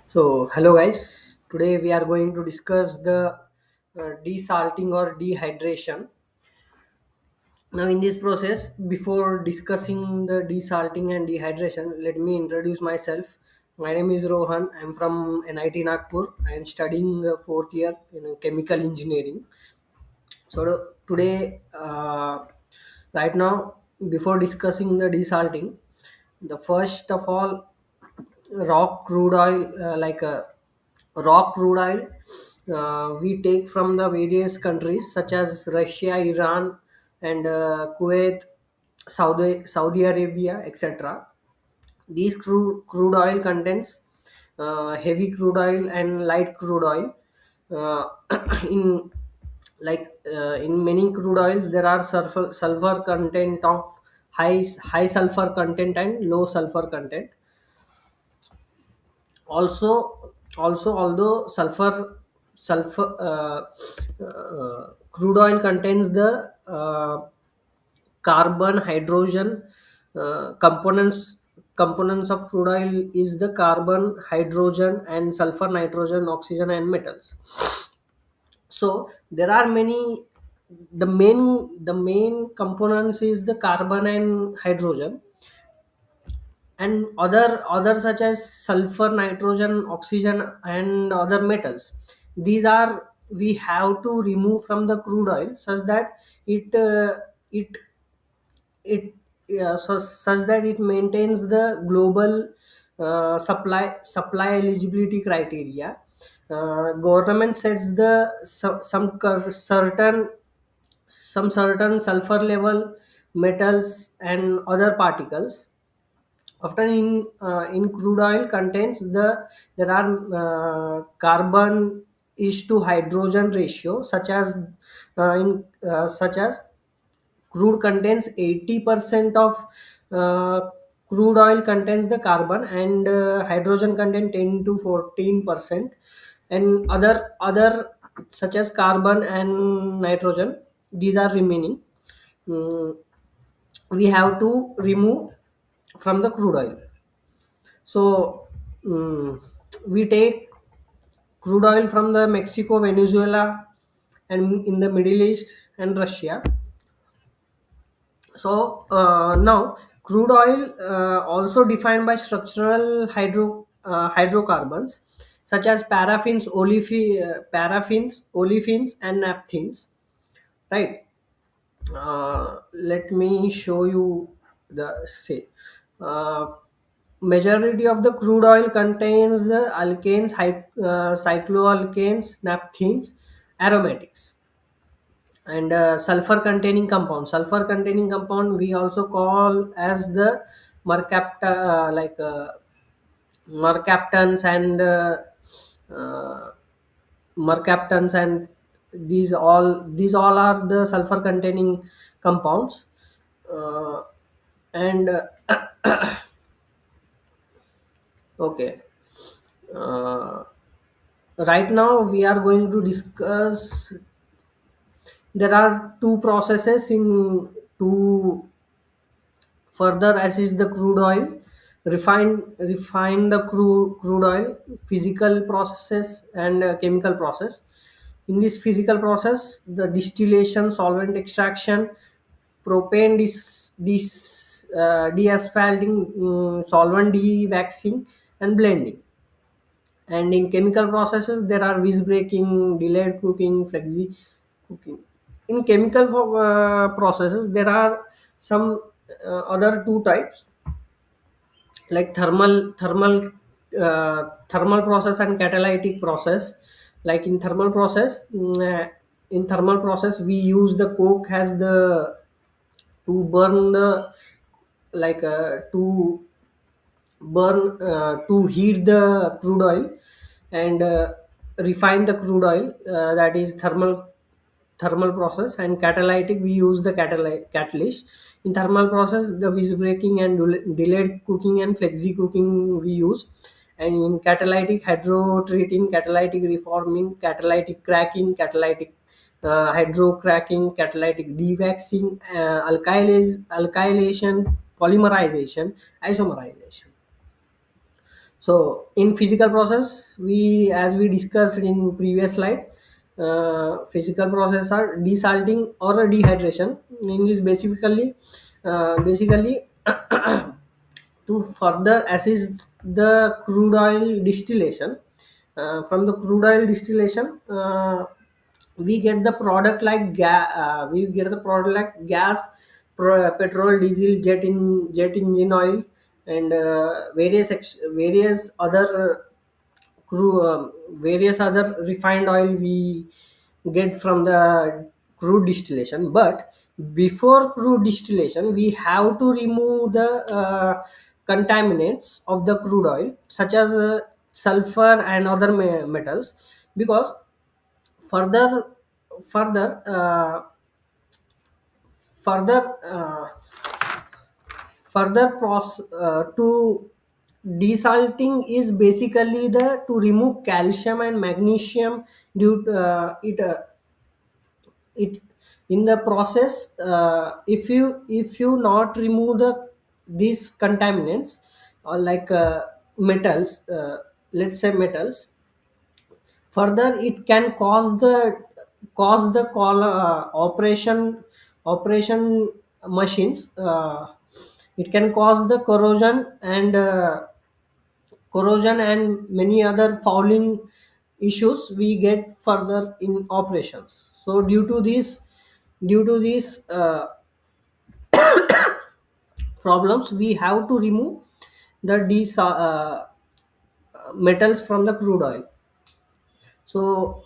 So, hello guys. Today we are going to discuss the desalting or dehydration. Now, in this process, before discussing the desalting and dehydration, let me introduce myself. My name is Rohan. I'm from NIT Nagpur. I am studying fourth year in chemical engineering. Today, right now, before discussing the desalting, the first of all, raw crude oil, raw crude oil, we take from the various countries such as Russia, Iran, and Kuwait, Saudi Arabia, etc. These crude oil contains heavy crude oil and light crude oil. Uh, in in many crude oils, there are sulfur content of high sulfur content and low sulfur content. Also, although sulfur crude oil contains the carbon, hydrogen components of crude oil is the carbon, hydrogen, and sulfur, nitrogen, oxygen, and metals. So there are many. The main components is the carbon and hydrogen, and other such as sulfur, nitrogen, oxygen, and other metals. These are we have to remove from the crude oil such that it it such that it maintains the global supply eligibility criteria. Government sets the certain sulfur level, metals, and other particles. Often in crude oil contains there are carbon is to hydrogen ratio, such as crude contains 80% of uh, crude oil contains the carbon, and hydrogen contain 10 to 14%, and other such as carbon and nitrogen, these are remaining. Mm, we have to remove from the crude oil. So mm, we take crude oil from the Mexico, Venezuela, and in the Middle East and Russia. So now crude oil also defined by structural hydrocarbons such as olefins, and naphthenes. Right. Let me show you the say. Uh, Majority of the crude oil contains the alkanes, cycloalkanes, naphthenes, aromatics, and sulfur containing compound we also call as the mercapta mercaptans and uh, mercaptans, and these all are the sulfur containing compounds. uh, and Okay. uh, right now we are going to discuss. There are two processes in to further assist the crude oil. Refine the crude oil, physical processes and chemical process. In this physical process, the distillation, solvent extraction, propane deasphalting, solvent dewaxing, and blending. And in chemical processes, there are vis breaking, delayed cooking, flexi cooking. In chemical processes, there are some other two types, like thermal process and catalytic process. Like in thermal process, we use the coke as the to burn the to to heat the crude oil and refine the crude oil. That is thermal process. And catalytic, we use the catalyst. In thermal process, the vis breaking and delayed cooking and flexi cooking we use. And in catalytic, hydro treating, catalytic reforming, catalytic cracking, catalytic hydro cracking, catalytic dewaxing, alkylation, polymerization, isomerization. So in physical process, we as we discussed in previous slide, physical process are desalting or a dehydration. In this basically to further assist the crude oil distillation. From the crude oil distillation, we get the product like we get the product like gas, petrol, diesel, jet engine oil, and various other various other refined oil we get from the crude distillation. But before crude distillation, we have to remove the contaminants of the crude oil, such as sulfur and other metals, because further further further to desalting is basically the to remove calcium and magnesium due to it in the process. If you not remove these contaminants, or like metals, let's say metals, further it can cause the operation machines, it can cause the corrosion and many other fouling issues we get further in operations. So due to these problems, we have to remove these metals from the crude oil. So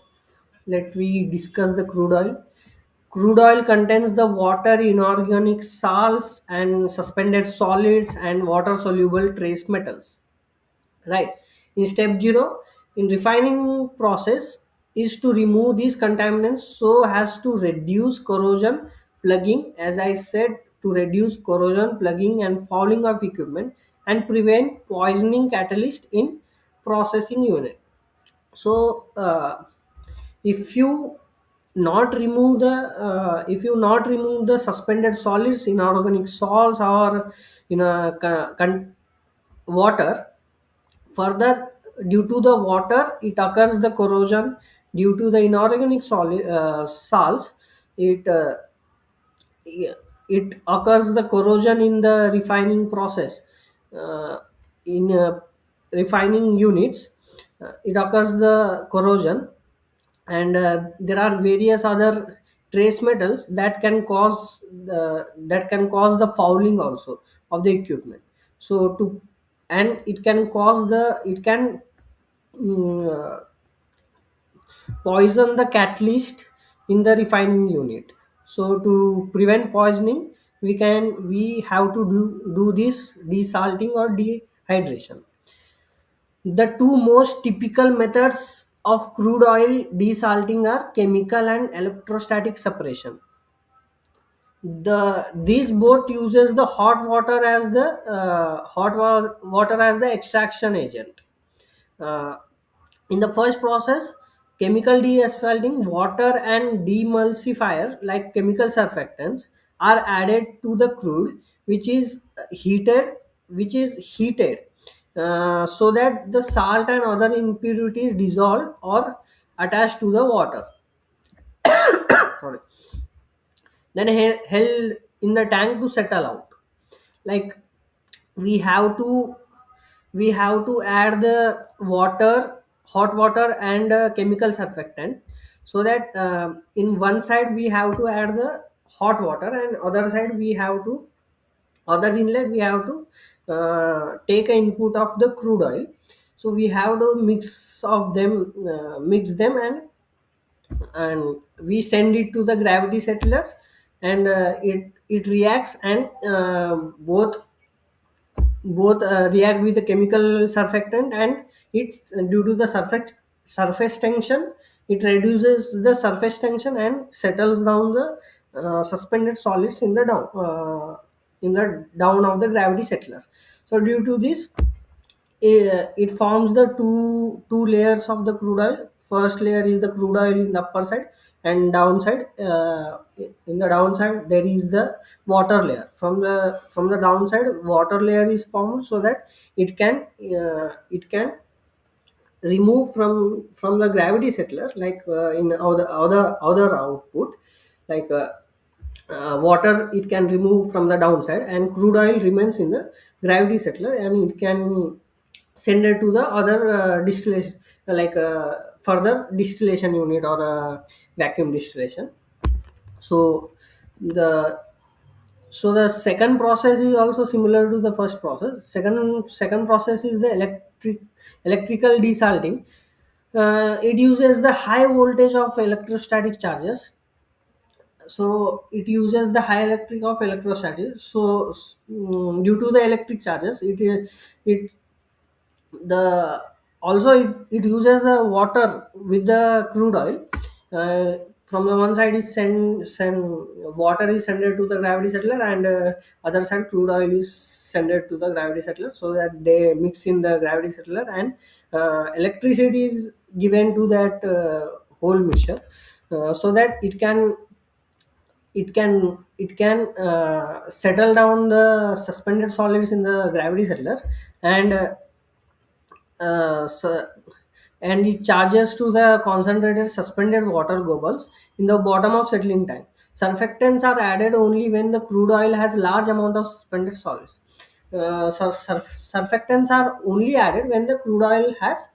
let we discuss the crude oil. Crude oil contains the water, inorganic salts, and suspended solids and water soluble trace metals. Right. In step 0, in refining process is to remove these contaminants so as to reduce corrosion, plugging, as I said, to reduce corrosion, plugging, and fouling of equipment, and prevent poisoning catalyst in processing unit. So if you not remove the if you not remove the suspended solids, inorganic salts, or in a water, further due to the water it occurs the corrosion. Due to the inorganic salts, it it occurs the corrosion in the refining process. In refining units, it occurs the corrosion, and there are various other trace metals that can cause the fouling also of the equipment. So to and it can cause the it can poison the catalyst in the refining unit. So to prevent poisoning, we have to do this desalting or dehydration. The two most typical methods of crude oil desalting are chemical and electrostatic separation. These both uses the water as the extraction agent. Uh, in the first process, chemical de-asphalting, water and demulsifier like chemical surfactants are added to the crude, which is heated so that the salt and other impurities dissolve or attach to the water. Sorry. Then held in the tank to settle out. Like we have to we have to add the water, hot water, and chemical surfactant, so that in one side we have to add the hot water, and other side we have to other inlet we have to take an input of the crude oil. So we have to mix them, and we send it to the gravity settler, and it reacts, and both react with the chemical surfactant, and it's due to the surface tension, it reduces the surface tension and settles down the suspended solids in the down of the gravity settler. So due to this, it forms the two layers of the crude oil. First layer is the crude oil in the upper side, and downside, in the downside there is the water layer. From the downside, water layer is formed so that it can remove from the gravity settler, like in other output, like water it can remove from the downside, and crude oil remains in the gravity settler, and it can send it to the other distillation, like further distillation unit or vacuum distillation. So the the second process is also similar to the first process. Second process is the electrical desalting. It uses the high voltage of electrostatic charges. So it uses the high electric of electrostatic. So due to the electric charges, it the also it uses the water with the crude oil. From the one side, it send water is sent to the gravity settler, and other side crude oil is sent to the gravity settler, so that they mix in the gravity settler, and electricity is given to that whole mixture, so that it can settle down the suspended solids in the gravity settler, and so, and it charges to the concentrated suspended water bubbles in the bottom of settling tank. Surfactants are added only when the crude oil has large amount of suspended solids. Surfactants are only added when the crude oil has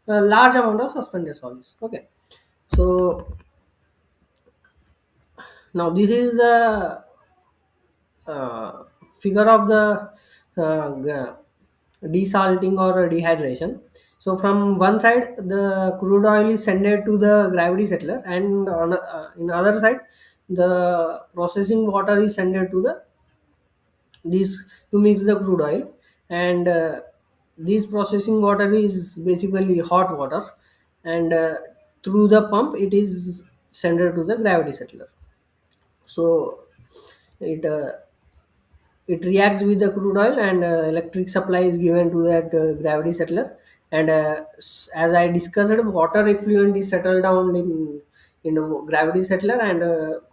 a large amount of suspended solids. Okay, so now this is the uh, figure of the desalting or dehydration. So from one side, the crude oil is sent to the gravity settler, and in other side, the processing water is sent to the this to mix the crude oil, and this processing water is basically hot water, and through the pump it is sent to the gravity settler. So it it reacts with the crude oil, and electric supply is given to that gravity settler, and as I discussed, water effluent is settled down in the gravity settler, and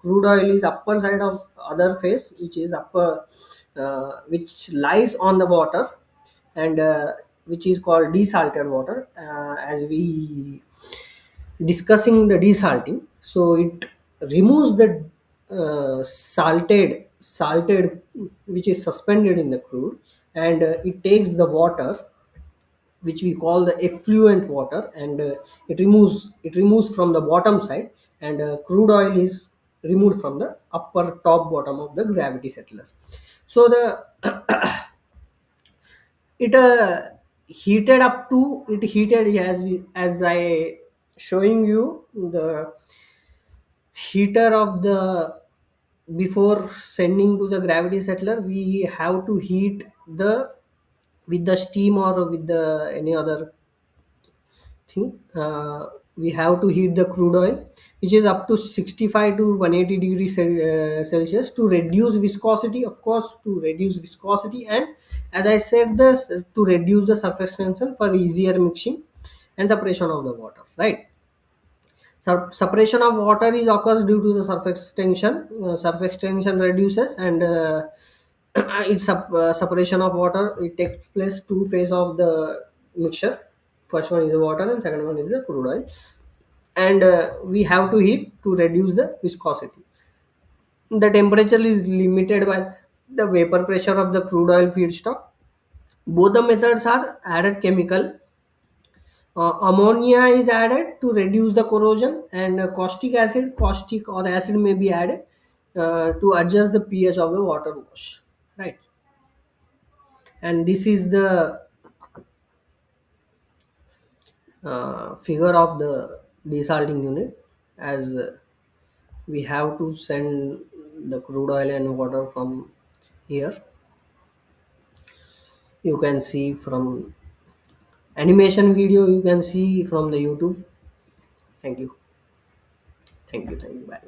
crude oil is upper side of other phase, which is upper, which lies on the water, and which is called desalted water, as we discussing the desalting. So it removes the salted which is suspended in the crude, and it takes the water which we call the effluent water, and it removes from the bottom side, and crude oil is removed from the upper top bottom of the gravity settler. So the it heated up to it heated, as I showing you the heater of the, before sending to the gravity settler, we have to heat the with the steam or with the any other thing. We have to heat the crude oil, which is up to 65 to 180 degrees Celsius, to reduce viscosity, of course, to reduce viscosity, and as I said, this to reduce the surface tension for easier mixing and separation of the water, right? Separation of water is occurs due to the surface tension. Surface tension reduces, and separation of water. It takes place two phase of the mixture. First one is the water, and second one is the crude oil. And we have to heat to reduce the viscosity. The temperature is limited by the vapor pressure of the crude oil feedstock. Both the methods are added chemical. Ammonia is added to reduce the corrosion, and caustic or acid may be added to adjust the pH of the water wash. Right, and this is the figure of the desalting unit, as we have to send the crude oil and water from here. You can see from animation video. You can see from the YouTube. Thank you. Thank you. Thank you. Bye.